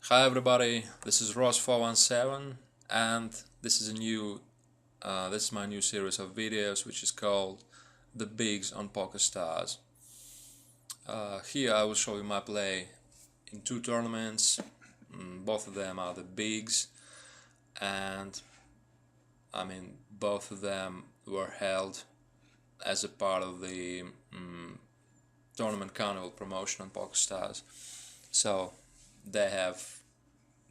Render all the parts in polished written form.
Hi everybody, this is Ross417 and this is my new series of videos which is called The Bigs on PokerStars. Here I will show you my play in two tournaments. Both of them are the bigs, and both of them were held as a part of the tournament carnival promotion on PokerStars. So they have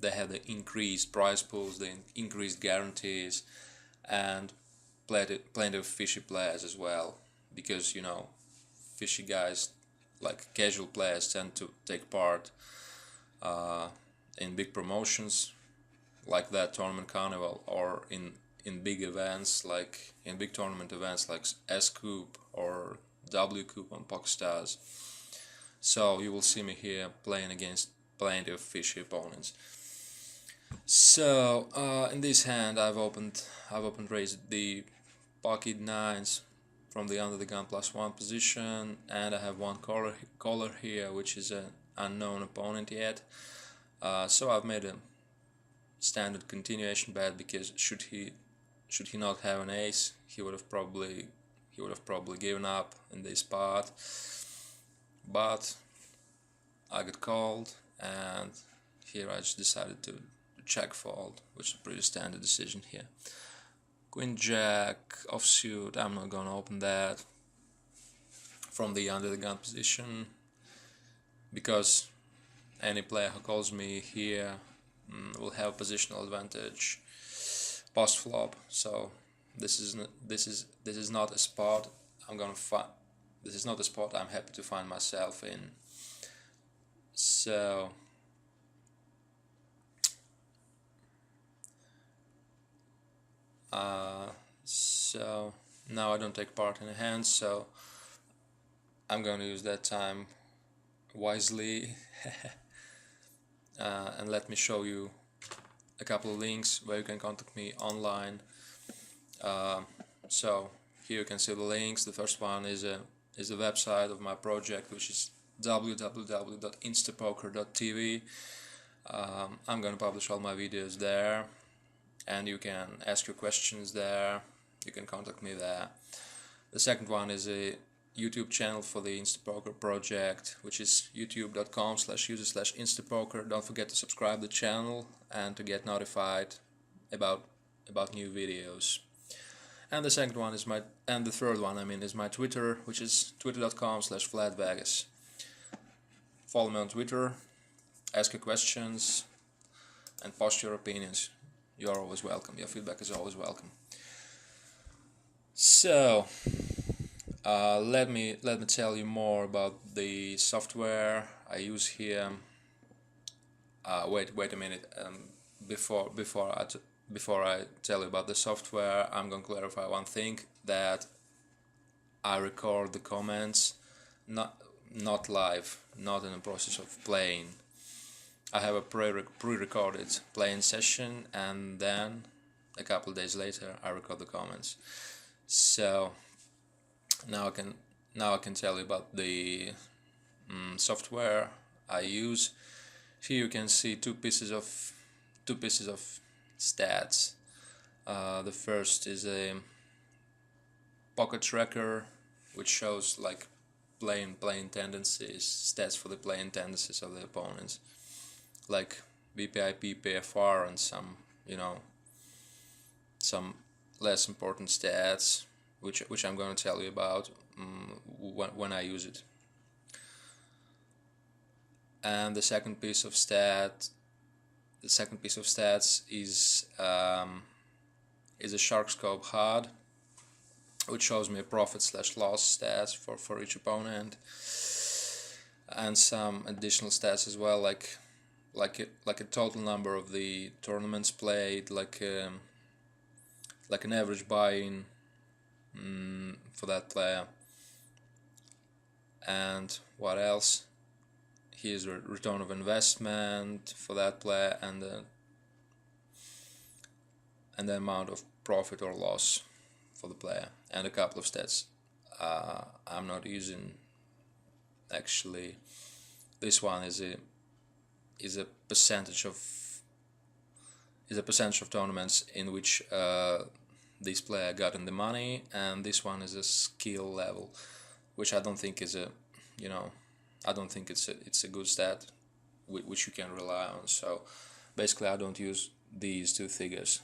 the increased prize pools, the increased guarantees, and plenty of fishy players as well, because fishy guys, like casual players, tend to take part in big promotions like that tournament carnival, or in big events, like in big tournament events like S Coupe or W Coupe on PokerStars. So you will see me here playing against plenty of fishy opponents. So in this hand I've opened raised the pocket nines from the under the gun +1 position, and I have one caller here, which is an unknown opponent yet. So I've made a standard continuation bet, because should he not have an ace, he would have probably given up in this spot. But I got called, and here I just decided to check fold, which is a pretty standard decision here. Queen Jack offsuit, I'm not gonna open that from the under the gun position, because any player who calls me here will have positional advantage post flop. So this is not a spot this is not a spot I'm happy to find myself in. So now I don't take part in a hand, so I'm going to use that time wisely. And let me show you a couple of links where you can contact me online. So here you can see the links. The first one is the website of my project, which is www.instapoker.tv. I'm going to publish all my videos there, and you can ask your questions there. You can contact me there. The second one is a YouTube channel for the Instapoker project, which is youtube.com/user/instapoker. Don't forget to subscribe to the channel and to get notified about new videos. And the third one is my Twitter, which is twitter.com/flatvegas. Follow me on Twitter, ask your questions, and post your opinions. You're always welcome. Your feedback is always welcome. So let me tell you more about the software I use here. Wait a minute. Before I tell you about the software, I'm going to clarify one thing, that I record the comments not live, not in the process of playing. I have a pre-recorded playing session, and then a couple of days later I record the comments. So now I can tell you about the software I use. Here you can see two pieces of stats. The first is a pocket tracker, which shows like playing tendencies, stats for the playing tendencies of the opponents, like BPIP, PFR, and some less important stats, which I'm going to tell you about when I use it. And the second piece of stats is a Shark Scope HUD, which shows me a profit/loss stats for each opponent, and some additional stats as well, like a total number of the tournaments played, like an average buy-in for that player, and what else? Here's a return of investment for that player, and the amount of profit or loss for the player, and a couple of stats I'm not using actually. This one is is a percentage of tournaments in which this player got in the money, and this one is a skill level, which I don't think is a, I don't think it's a good stat which you can rely on. So basically I don't use these two figures.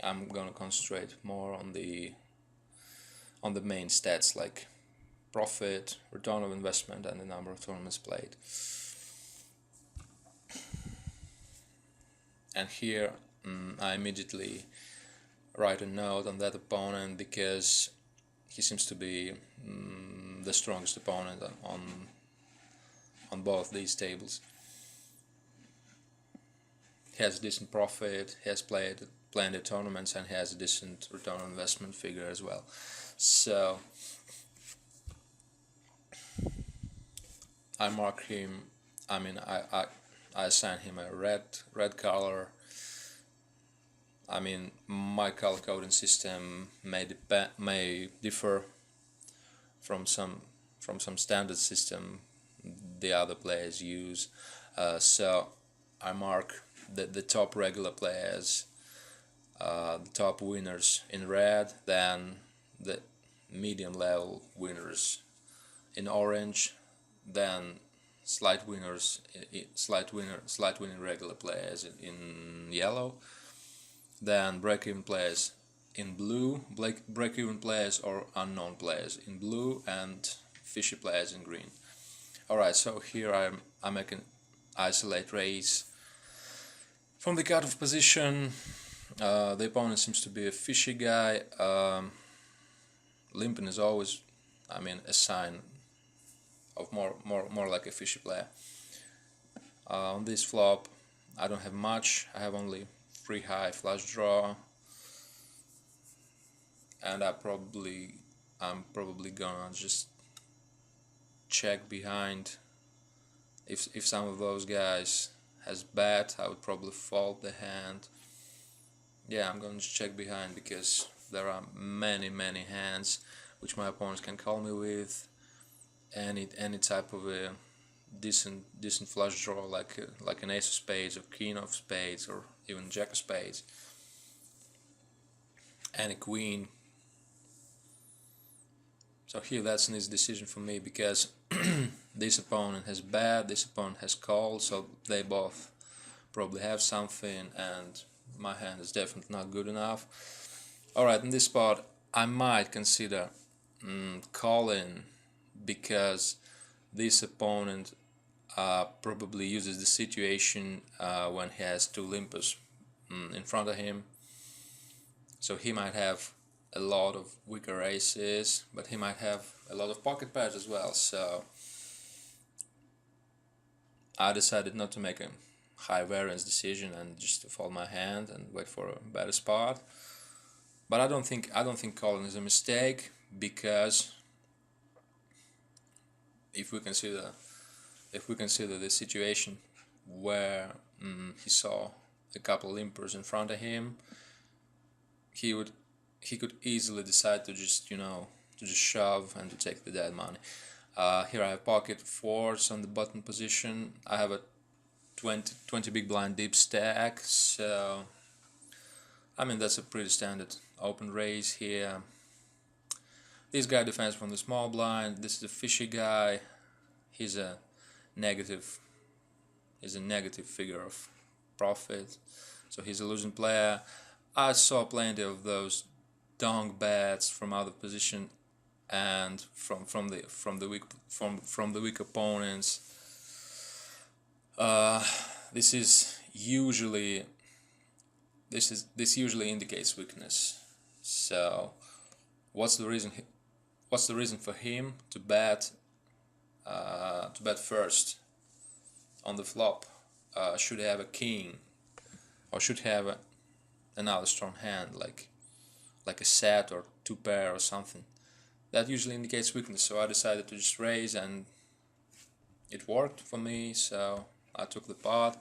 I'm gonna concentrate more on the main stats like profit, return of investment, and the number of tournaments played. And here I immediately write a note on that opponent because he seems to be the strongest opponent on both these tables. He has a decent profit, he has played plenty of tournaments, and he has a decent return on investment figure as well. So I mark him, I mean I assign him a red color. I mean, my color coding system may differ from some standard system the other players use. So I mark the top regular players, the top winners in red, then the medium level winners in orange, then slight winners, slight winning regular players in yellow, then break-even players in blue, break-even players or unknown players in blue, and fishy players in green. Alright, so here I make an isolate raise from the cutoff position. The opponent seems to be a fishy guy. Limping is always, I mean, a sign of more like a fishy player. On this flop I don't have much. I have only 3 high flush draw, and I'm probably gonna just check behind. If some of those guys has bet, I would probably fold the hand. Yeah, I'm going to check behind because there are many hands which my opponents can call me with. Any type of a decent flush draw like an ace of spades or king of spades or even jack of spades, and a queen. So here that's an easy decision for me because this opponent has bet, this opponent has called, so they both probably have something, and my hand is definitely not good enough. Alright, in this spot I might consider calling because this opponent probably uses the situation when he has 2 limpers in front of him. So he might have a lot of weaker aces, but he might have a lot of pocket pairs as well. So I decided not to make a high variance decision and just to fold my hand and wait for a better spot. But I don't think calling is a mistake, because if we consider the situation where he saw a couple of limpers in front of him, he could easily decide to just shove and to take the dead money. Here I have pocket fours on the button position. I have a 20 big blind deep stack, so I mean that's a pretty standard open raise here. This guy defends from the small blind. This is a fishy guy. He's a negative figure of profit, so he's a losing player. I saw plenty of those donk bets from out of position and from the weak opponents. This usually indicates weakness. So what's the reason for him to bet first on the flop? Should he have a king, or should he have another strong hand like a set or 2 pair or something? That usually indicates weakness. So I decided to just raise, and it worked for me, so I took the pot.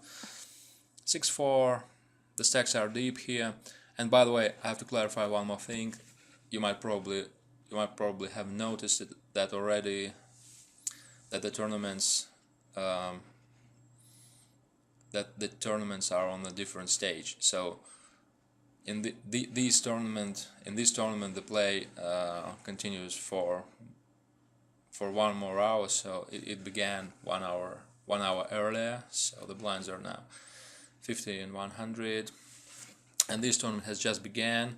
6-4. The stacks are deep here. And by the way, I have to clarify one more thing. You might probably have noticed that already, that the tournaments that the tournaments are on a different stage. So in this tournament, the play continues for 1 more hour. So it began 1 hour earlier. So the blinds are now 50 and 100, and this tournament has just began.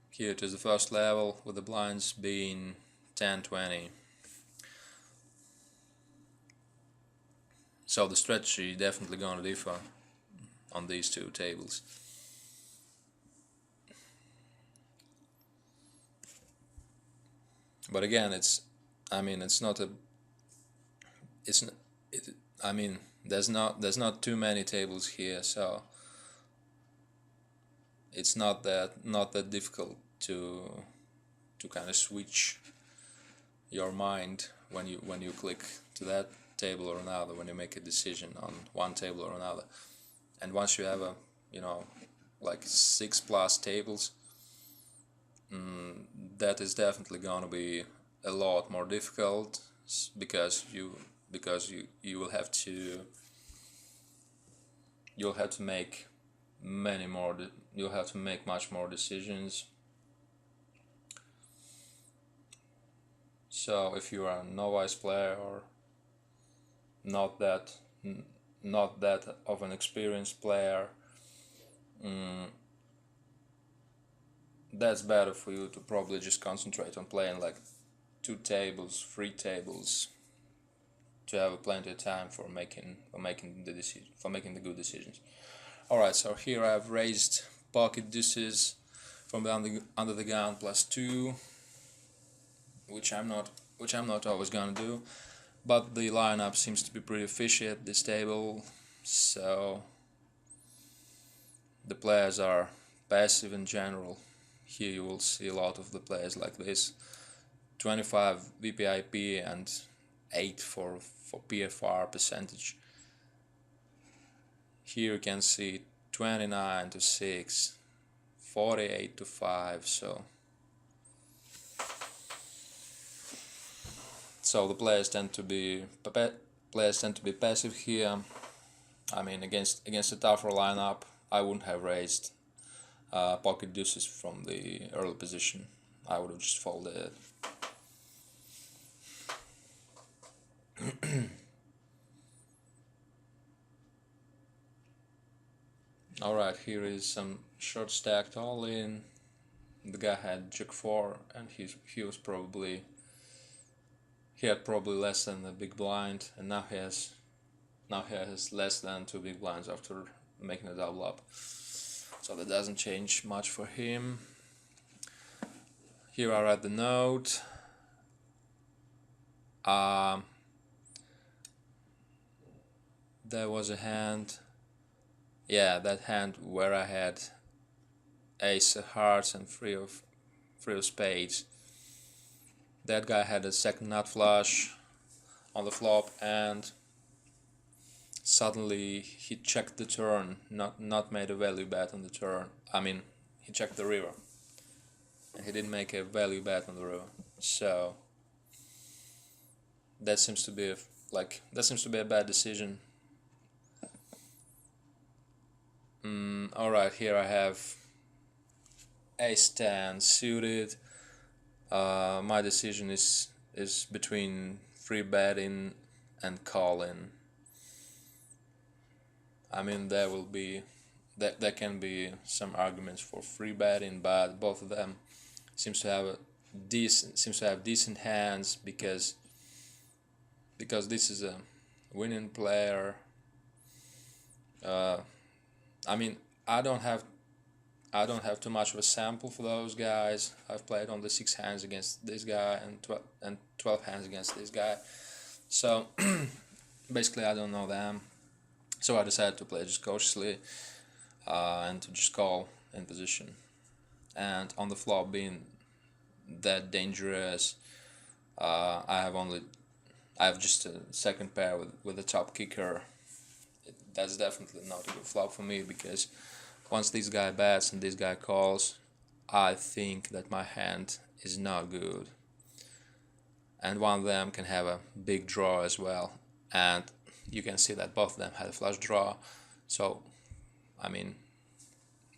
Here it is the first level, with the blinds being 10, 20. So the strategy definitely gonna differ on these two tables. But again, it's not a, there's not too many tables here, so it's not that difficult to kind of switch your mind when you click to that table or another, when you make a decision on one table or another. And once you have like 6+ tables, that is definitely gonna be a lot more difficult, because you will have to make you'll have to make much more decisions. So if you are a novice player, or not that of an experienced player, that's better for you to probably just concentrate on playing like 2 tables, 3 tables, to have plenty of time for making the good decisions. Alright, so here I've raised pocket deuces from the under the gun +2, which I'm not always gonna do, but the lineup seems to be pretty fishy at this table. So the players are passive in general. Here you will see a lot of the players like this: 25 VPIP and 8 for PFR percentage. Here you can see 29 to 6, 48 to 5. So the players tend to be passive here. Against a tougher lineup, I wouldn't have raised pocket deuces from the early position. I would have just folded. Alright, here is some short stacked all-in. The guy had Jack-4, and he had probably less than a big blind, and now he has less than 2 big blinds after making a double up. So that doesn't change much for him. Here I read the note. There was a hand. Yeah, that hand where I had ace of hearts and 3 of spades. That guy had a second nut flush on the flop, and suddenly he checked the turn, not made a value bet on the turn. He checked the river, and he didn't make a value bet on the river. So that seems to be a bad decision. Alright, here I have ace-10 suited. My decision is between free betting and calling. There can be some arguments for free betting, but both of them seems to have decent hands, because this is a winning player. I don't have too much of a sample for those guys. I've played only 6 hands against this guy and 12 hands against this guy. So basically I don't know them. So I decided to play just cautiously and to just call in position. And on the flop, being that dangerous, I have just a second pair with a top kicker. That's definitely not a good flop for me, because once this guy bets and this guy calls, I think that my hand is not good, and one of them can have a big draw as well. And you can see that both of them had a flush draw. So, I mean,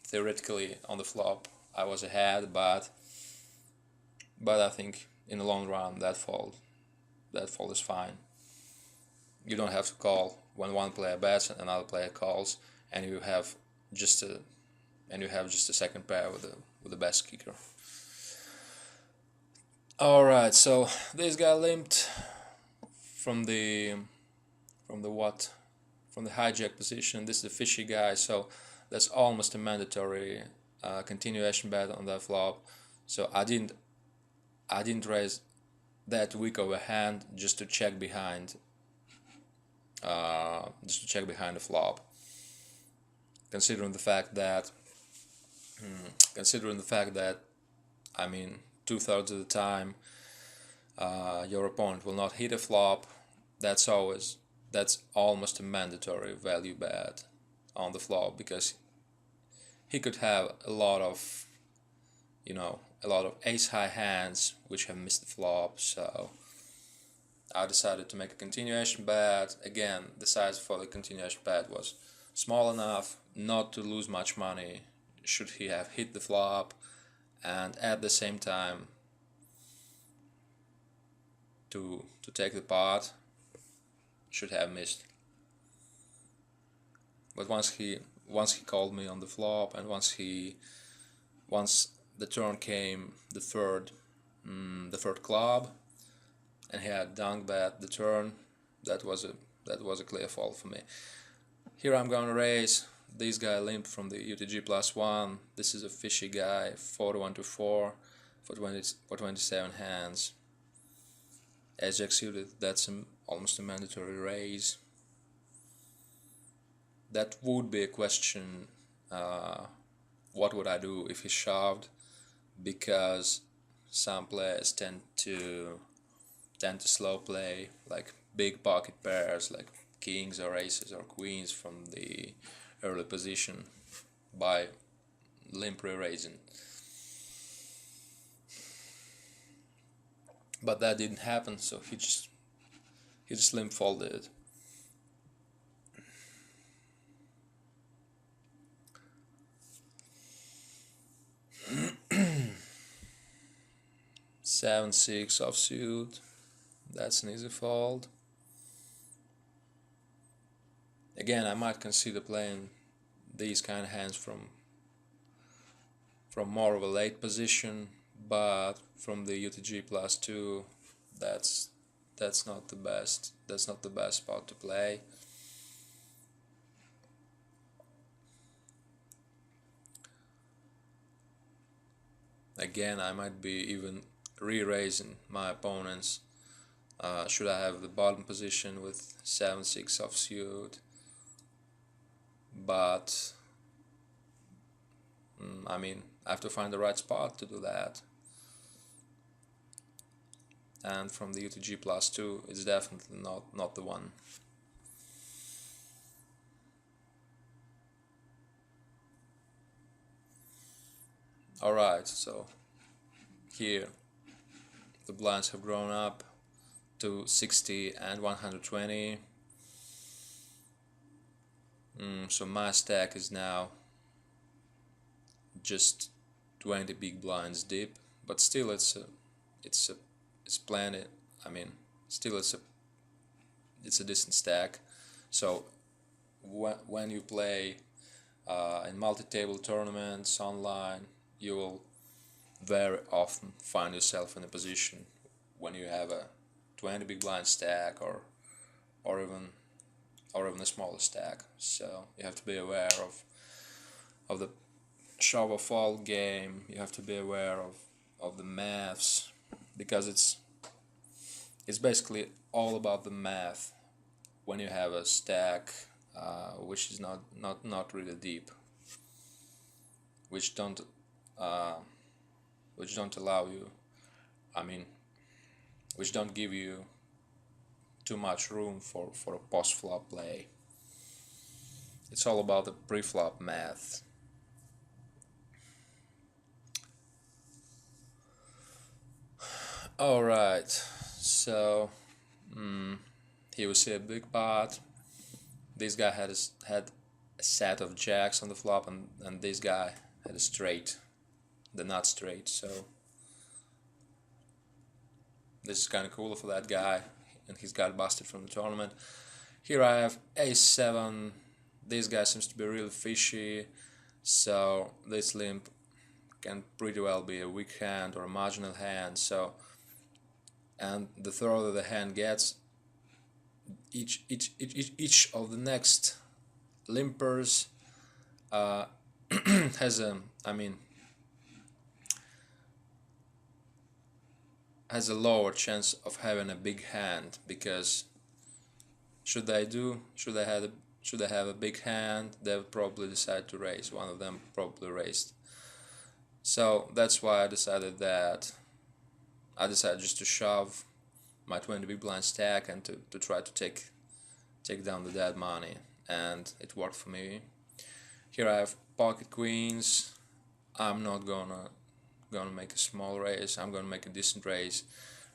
theoretically on the flop I was ahead, but I think in the long run that fold is fine. You don't have to call when one player bets and another player calls, and you have just a second pair with the best kicker. All right, so this guy limped from the hijack position. This is the fishy guy, so that's almost a mandatory continuation bet on that flop. So I didn't raise that weak of a hand just to check behind the flop, considering the fact that I mean 2/3 of the time your opponent will not hit a flop. That's almost a mandatory value bet on the flop, because he could have a lot of ace high hands which have missed the flop. So I decided to make a continuation bet. Again, the size for the continuation bet was small enough not to lose much money should he have hit the flop, and at the same time to take the pot should have missed. But once he called me on the flop, and once the turn came, the third club, and he had dunk bet the turn, that was a clear fold for me. Here I'm gonna raise. This guy limped from the UTG +1. This is a fishy guy, 41 to 4 for 27 hands. Ajax suited, that's almost a mandatory raise. That would be a question, what would I do if he shoved, because some players tend to slow play, like big pocket pairs like kings or aces or queens from the early position by limp re-raising. But that didn't happen, so he just limp folded. Seven, 6 offsuit. That's an easy fold. Again, I might consider playing these kind of hands from more of a late position, but from the UTG +2, that's not the best. That's not the best spot to play. Again, I might be even re-raising my opponents. Should I have the bottom position with 7-6 offsuit, but I mean, I have to find the right spot to do that. And from the UTG +2, it's definitely not the one. Alright, so here the blinds have grown up to 60 and 120. So my stack is now just 20 big blinds deep, but still it's plenty. I mean, still it's a decent stack. So when you play in multi-table tournaments online, you will very often find yourself in a position when you have a 20 big blind stack or even a smaller stack. So you have to be aware of the shove or fold game. You have to be aware of the maths, because it's basically all about the math when you have a stack which is not really deep, which don't allow you, I mean, which don't give you too much room for a post-flop play. It's all about the pre-flop math. Alright, so here we see a big pot. this guy had a set of jacks on the flop, and this guy had a straight, the nut straight. So this is kind of cool for that guy, and he's got busted from the tournament. Here I have ace-7. This guy seems to be really fishy, so this limp can pretty well be a weak hand or a marginal hand. So, and the throw that the hand gets, each of the next limpers has a, has a lower chance of having a big hand, because should I have a big hand, they would probably decide to raise. One of them probably raised. So that's why I decided just to shove my 20 big blind stack and to try to take down the dead money, and it worked for me. Here I have pocket queens. I'm not gonna make a small raise. I'm gonna make a decent raise,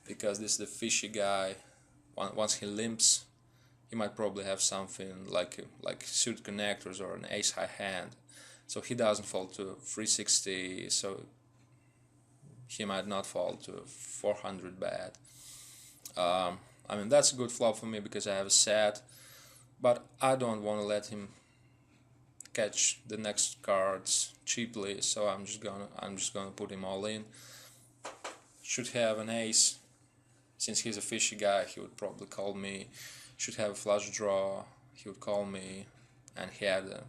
because this is the fishy guy. Once he limps, he might probably have something like suited connectors or an ace high hand, so he doesn't fall to 360, so he might not fall to 400 bad. That's a good flop for me because I have a set, but I don't want to let him catch the next cards cheaply, so I'm just gonna put him all in. Should have an ace. Since he's a fishy guy, he would probably call me. Should have a flush draw, he would call me, and he had a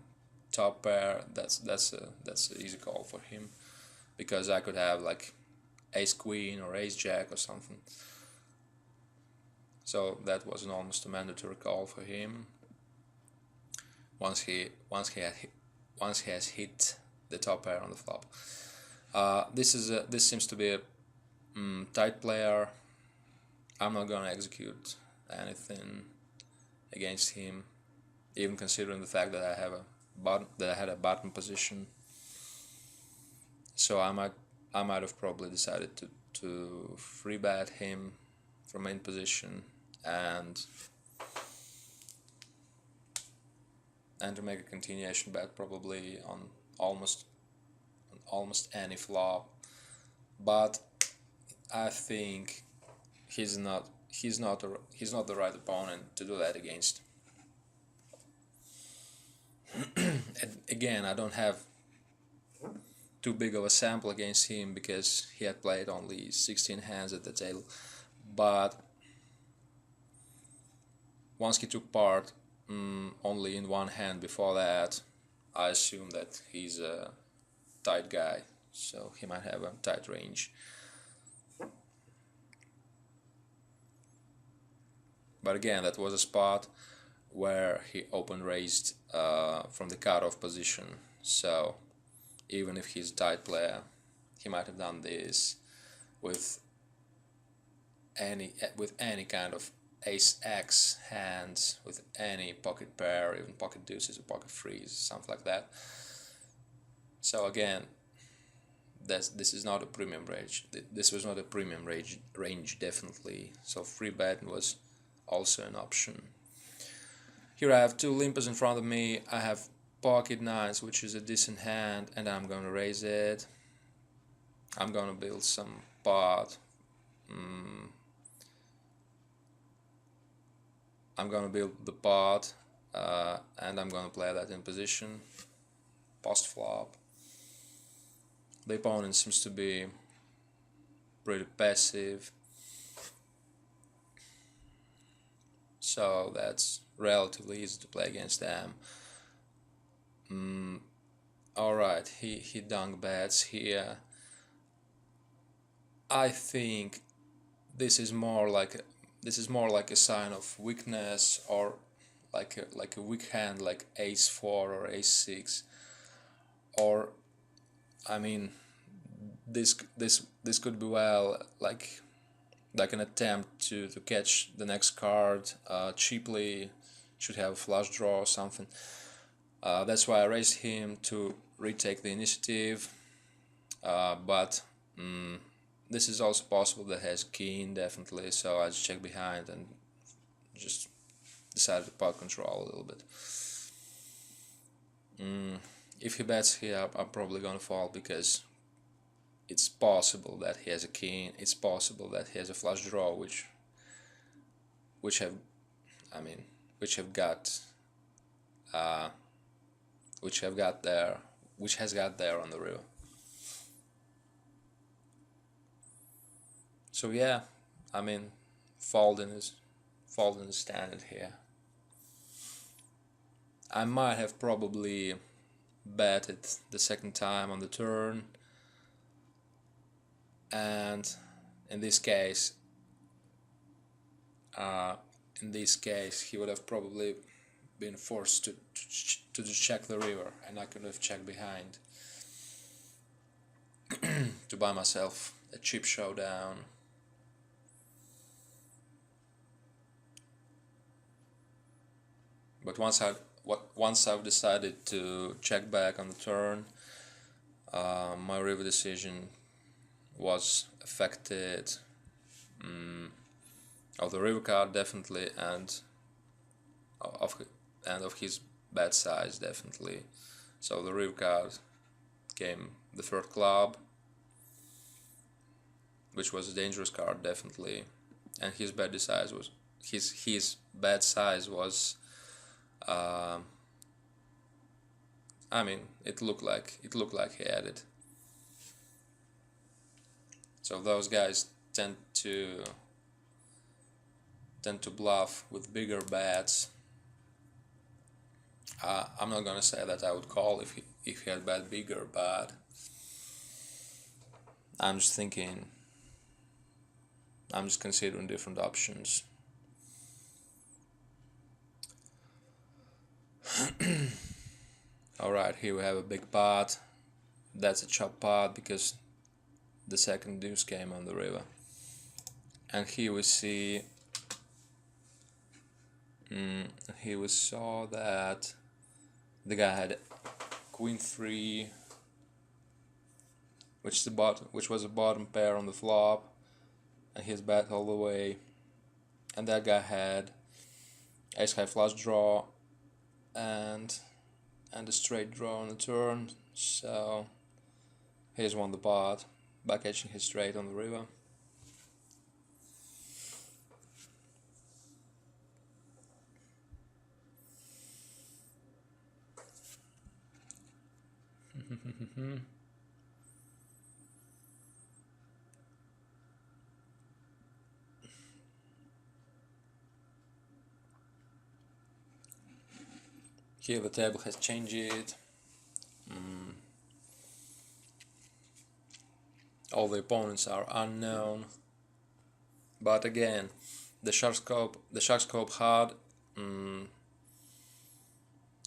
top pair. That's an easy call for him, because I could have like ace queen or ace jack or something. So that was almost a mandatory call for him. Once he has hit the top pair on the flop. This seems to be a tight player. I'm not gonna execute anything against him, even considering the fact that I had a bottom position. So I might have probably decided to free bet him from main position and to make a continuation bet probably on almost any flop. But I think he's not the right opponent to do that against. And again, I don't have too big of a sample against him because he had played only 16 hands at the table, but once he took part only in one hand before that, I assume that he's a tight guy, so he might have a tight range. But again, that was a spot where he open raised from the cutoff position, so even if he's a tight player, he might have done this with any kind of ace X hands, with any pocket pair, even pocket deuces or pocket threes, something like that. So again, this is not a premium range. This was not a premium range definitely. So free bet was also an option. Here I have two limpers in front of me. I have pocket nines, which is a decent hand, and I'm gonna raise it. I'm gonna build some pot. I'm gonna build the pot, and I'm gonna play that in position. Post flop. The opponent seems to be pretty passive, so that's relatively easy to play against them. Alright, he dunk bets here. I think this is more like a sign of weakness, or like a weak hand, like ace-4 or ace-6, or this could be well like an attempt to catch the next card cheaply. Should have a flush draw or something. That's why I raised him to retake the initiative, but this is also possible that has king, definitely, so I just check behind and just decided to pot control a little bit. If he bets here, I'm probably gonna fold, because it's possible that he has a king. It's possible that he has a flush draw, which have, I mean, which have got which has got there on the river. So yeah, I mean, folding is standard here. I might have probably betted the second time on the turn, and in this case he would have probably been forced to check the river, and I could have checked behind to buy myself a cheap showdown. But once I've decided to check back on the turn, my river decision was affected of the river card definitely, and of his bet size definitely. So the river card came the third club, which was a dangerous card definitely, and his bet size was his bet size was. I mean, it looked like he had it. So those guys tend to bluff with bigger bets. I'm not gonna say that I would call if he had bet bigger, but I'm just considering different options. Alright, here we have a big pot. That's a chop pot because the second deuce came on the river. And here we see here we saw that the guy had queen 3, which was a bottom pair on the flop, and he's bet all the way, and that guy had ace high flush draw and a straight draw on the turn, so he's won the pot by catching his straight on the river. Here the table has changed. All the opponents are unknown, but again, the shark scope HUD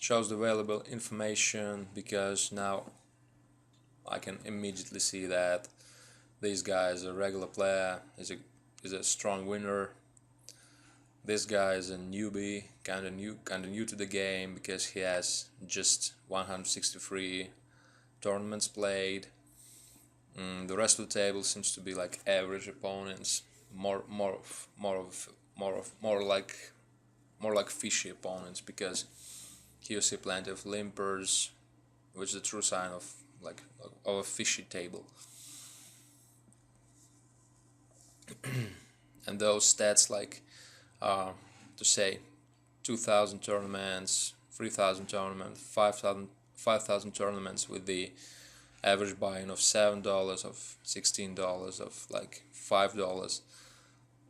shows the available information, because now I can immediately see that this guy is a regular player, is a strong winner. This guy is a newbie, kinda new to the game, because he has just 163 tournaments played. The rest of the table seems to be like average opponents, more like fishy opponents, because here you see plenty of limpers, which is a true sign of a fishy table. And those stats to say 2,000 tournaments, 3,000 tournaments, 5,000 tournaments with the average buy-in of $7, of $16, of $5.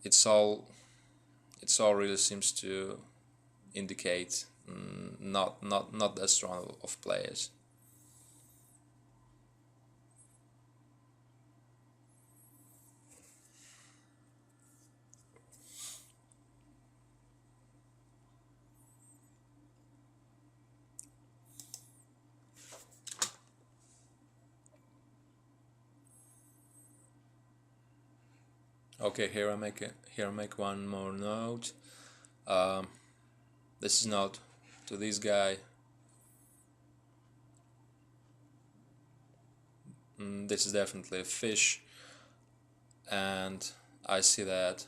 It's all really seems to indicate not that strong of players. Okay, here I make one more note. This is not to this guy. This is definitely a fish, and I see that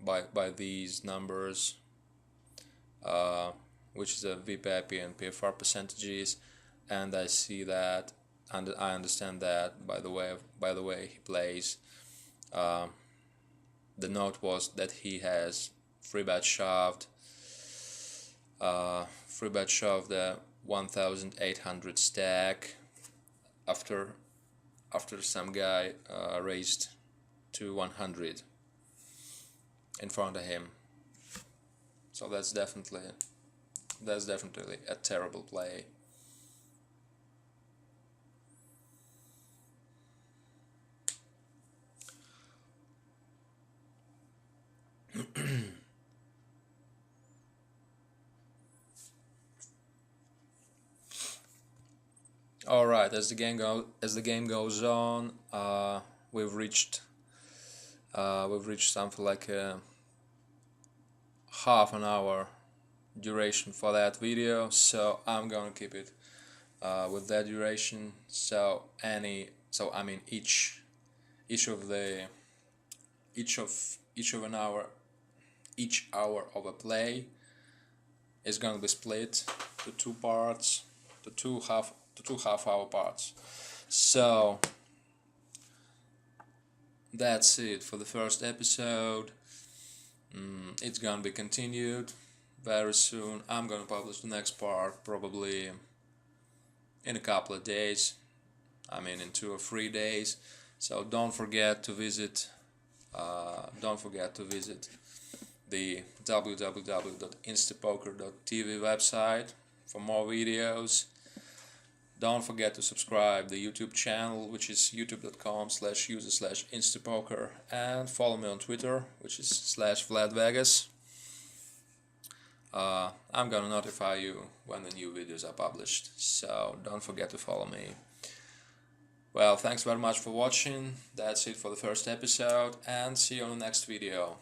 by these numbers, which is a VPIP and PFR percentages, and I see that, and I understand that by the way he plays. The note was that he has free bet shoved the 1800 stack after some guy raised to 100 in front of him. So that's definitely a terrible play. All right, as the game goes on, we've reached something like a half an hour duration for that video, so I'm gonna keep it with that duration. So I mean each hour of a play is going to be split to two parts, to two half-hour parts. So that's it for the first episode. It's gonna be continued very soon. I'm gonna publish the next part probably in a couple of days. I mean in 2 or 3 days. So don't forget to visit the www.instapoker.tv website for more videos. Don't forget to subscribe the YouTube channel, which is youtube.com/user/instapoker, and follow me on Twitter, which is /VladVegas. I'm gonna notify you when the new videos are published, so don't forget to follow me. Well, thanks very much for watching. That's it for the first episode, and see you on the next video.